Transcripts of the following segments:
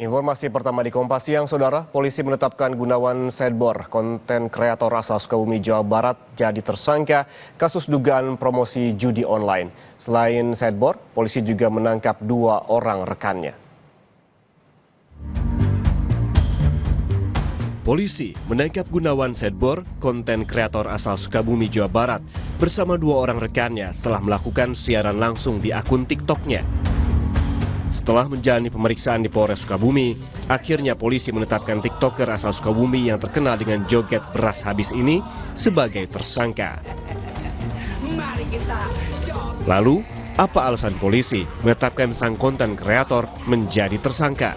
Informasi pertama di Kompas Siang, Saudara. Polisi menetapkan Gunawan Sedbor, konten kreator asal Sukabumi, Jawa Barat, jadi tersangka kasus dugaan promosi judi online. Selain Sedbor, polisi juga menangkap 2 orang rekannya. Polisi menangkap Gunawan Sedbor, konten kreator asal Sukabumi, Jawa Barat, bersama 2 orang rekannya setelah melakukan siaran langsung di akun TikTok-nya. Setelah menjalani pemeriksaan di Polres Sukabumi, akhirnya polisi menetapkan TikToker asal Sukabumi yang terkenal dengan joget beras habis ini sebagai tersangka. Lalu, apa alasan polisi menetapkan sang konten kreator menjadi tersangka?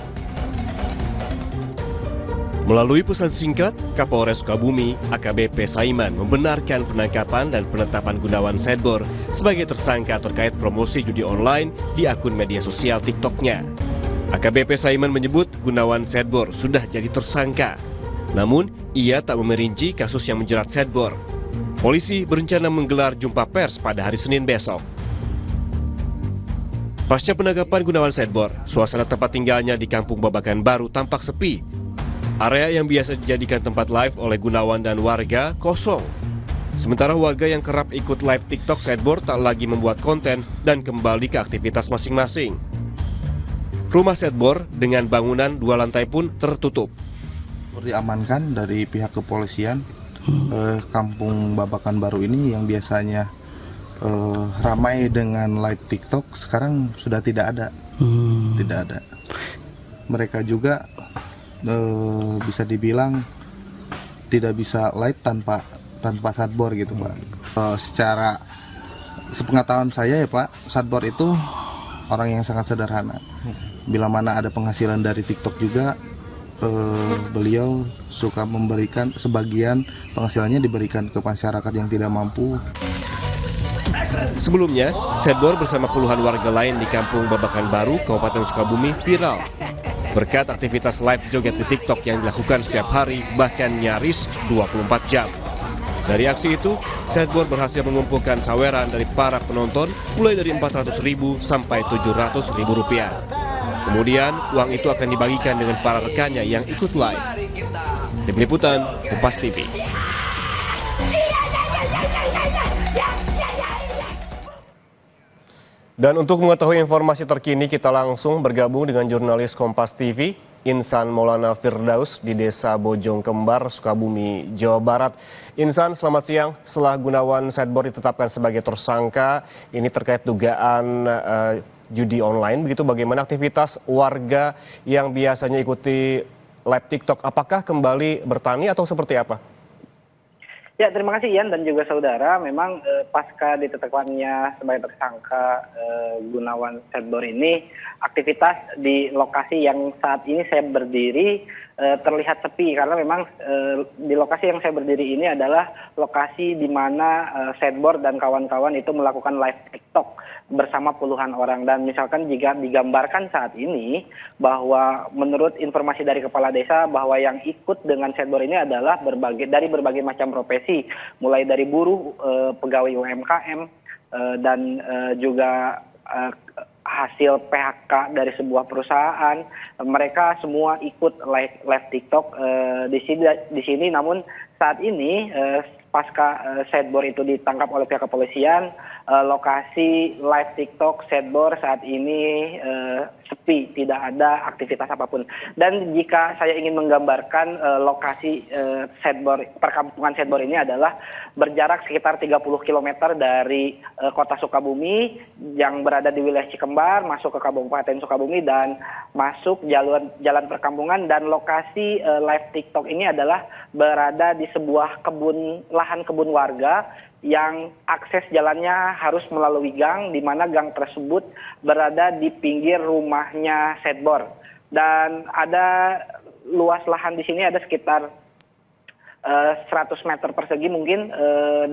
Melalui pesan singkat, Kapolres Sukabumi AKBP Saiman membenarkan penangkapan dan penetapan Gunawan Sedbor sebagai tersangka terkait promosi judi online di akun media sosial TikTok-nya. AKBP Saiman menyebut Gunawan Sedbor sudah jadi tersangka. Namun, ia tak memerinci kasus yang menjerat Sedbor. Polisi berencana menggelar jumpa pers pada hari Senin besok. Pasca penangkapan Gunawan Sedbor, suasana tempat tinggalnya di Kampung Babakan Baru tampak sepi. Area yang biasa dijadikan tempat live oleh Gunawan dan warga kosong. Sementara warga yang kerap ikut live TikTok Sedbor tak lagi membuat konten dan kembali ke aktivitas masing-masing. Rumah Sedbor dengan bangunan 2 lantai pun tertutup. Diamankan dari pihak kepolisian. Kampung Babakan Baru ini yang biasanya ramai dengan live TikTok sekarang sudah tidak ada. Tidak ada. Mereka juga bisa dibilang tidak bisa live tanpa Sedbor gitu Pak. Secara sepengetahuan saya ya Pak, Sedbor itu orang yang sangat sederhana. Bila mana ada penghasilan dari TikTok juga, beliau suka memberikan sebagian penghasilannya diberikan ke masyarakat yang tidak mampu. Sebelumnya, Sedbor bersama puluhan warga lain di Kampung Babakan Baru, Kabupaten Sukabumi viral berkat aktivitas live joget di TikTok yang dilakukan setiap hari, bahkan nyaris 24 jam. Dari aksi itu, Sedbor berhasil mengumpulkan saweran dari para penonton mulai dari Rp400.000 sampai Rp700.000. Kemudian, uang itu akan dibagikan dengan para rekannya yang ikut live. Tim Liputan, Kompas TV. Dan untuk mengetahui informasi terkini, kita langsung bergabung dengan jurnalis Kompas TV, Insan Maulana Firdaus di Desa Bojong Kembar, Sukabumi, Jawa Barat. Insan, selamat siang. Setelah Gunawan Sedbor ditetapkan sebagai tersangka, ini terkait dugaan judi online, begitu bagaimana aktivitas warga yang biasanya ikuti live TikTok? Apakah kembali bertani atau seperti apa? Ya, terima kasih Ian dan juga saudara. Memang pasca ditetapkannya sebagai tersangka Gunawan Sedbor ini, aktivitas di lokasi yang saat ini saya berdiri terlihat sepi karena memang di lokasi yang saya berdiri ini adalah lokasi di mana Sedbor dan kawan-kawan itu melakukan live TikTok bersama puluhan orang. Dan misalkan jika digambarkan saat ini bahwa menurut informasi dari kepala desa bahwa yang ikut dengan Sedbor ini adalah dari berbagai macam profesi, mulai dari buruh, pegawai UMKM, dan juga hasil PHK dari sebuah perusahaan. Mereka semua ikut live TikTok di sini. Namun saat ini pasca Sedbor itu ditangkap oleh pihak kepolisian, lokasi live TikTok Sedbor saat ini sepi, tidak ada aktivitas apapun. Dan jika saya ingin menggambarkan lokasi perkampungan Sedbor ini adalah berjarak sekitar 30 km dari kota Sukabumi yang berada di wilayah Cikembar, masuk ke Kabupaten Sukabumi dan masuk jalan perkampungan. Dan lokasi live TikTok ini adalah berada di sebuah lahan kebun warga yang akses jalannya harus melalui gang, di mana gang tersebut berada di pinggir rumahnya Sedbor. Dan ada luas lahan di sini ada sekitar 100 meter persegi mungkin,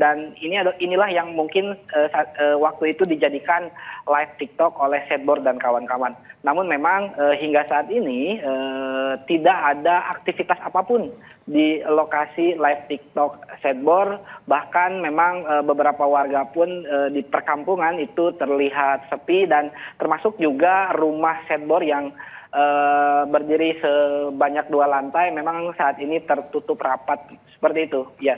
dan inilah yang mungkin waktu itu dijadikan live TikTok oleh Sedbor dan kawan-kawan. Namun memang hingga saat ini tidak ada aktivitas apapun di lokasi live TikTok Sedbor. Bahkan memang beberapa warga pun di perkampungan itu terlihat sepi, dan termasuk juga rumah Sedbor yang berdiri sebanyak 2 lantai, memang saat ini tertutup rapat seperti itu. Ya.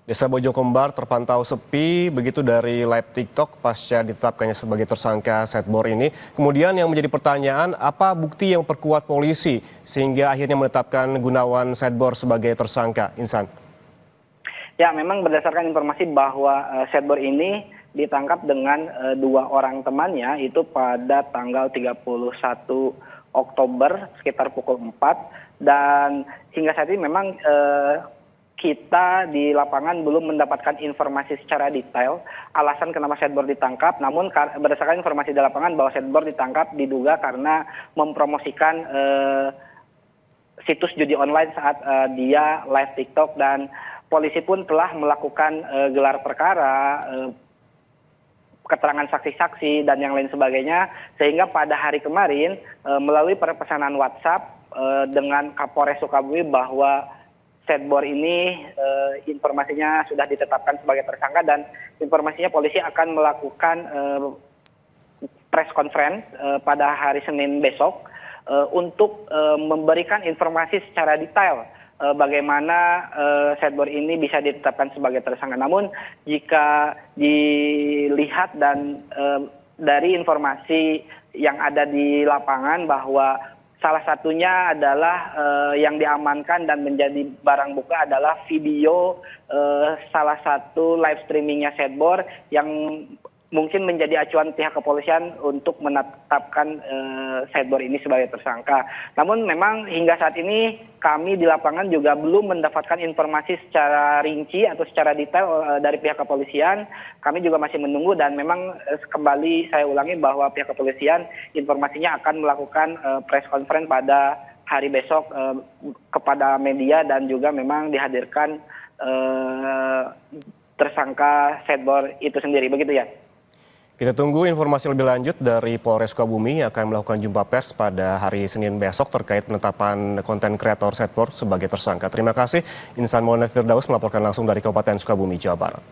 Desa Bojokembar terpantau sepi begitu dari live TikTok pasca ditetapkannya sebagai tersangka Setbor ini. Kemudian yang menjadi pertanyaan, apa bukti yang memperkuat polisi sehingga akhirnya menetapkan Gunawan Setbor sebagai tersangka? Insan. Ya, memang berdasarkan informasi bahwa Setbor ini ditangkap dengan 2 orang temannya itu pada tanggal 31 Oktober sekitar pukul 4, dan hingga saat ini memang kita di lapangan belum mendapatkan informasi secara detail alasan kenapa Setbor ditangkap, namun berdasarkan informasi di lapangan bahwa Setbor ditangkap diduga karena mempromosikan situs judi online saat dia live TikTok, dan polisi pun telah melakukan gelar perkara, keterangan saksi-saksi dan yang lain sebagainya, sehingga pada hari kemarin melalui pesanan WhatsApp dengan Kapolres Sukabumi bahwa Setbor ini informasinya sudah ditetapkan sebagai tersangka, dan informasinya polisi akan melakukan press conference pada hari Senin besok untuk memberikan informasi secara detail bagaimana Setbor ini bisa ditetapkan sebagai tersangka. Namun jika dilihat dan dari informasi yang ada di lapangan bahwa salah satunya adalah yang diamankan dan menjadi barang bukti adalah video salah satu live streamingnya Setbor yang mungkin menjadi acuan pihak kepolisian untuk menetapkan Setbor ini sebagai tersangka. Namun memang hingga saat ini kami di lapangan juga belum mendapatkan informasi secara rinci atau secara detail dari pihak kepolisian. Kami juga masih menunggu, dan memang kembali saya ulangi bahwa pihak kepolisian informasinya akan melakukan press conference pada hari besok kepada media, dan juga memang dihadirkan tersangka Setbor itu sendiri, begitu ya. Kita tunggu informasi lebih lanjut dari Polres Sukabumi yang akan melakukan jumpa pers pada hari Senin besok terkait penetapan konten kreator Setbor sebagai tersangka. Terima kasih, Insan Maulana Firdaus melaporkan langsung dari Kabupaten Sukabumi, Jawa Barat.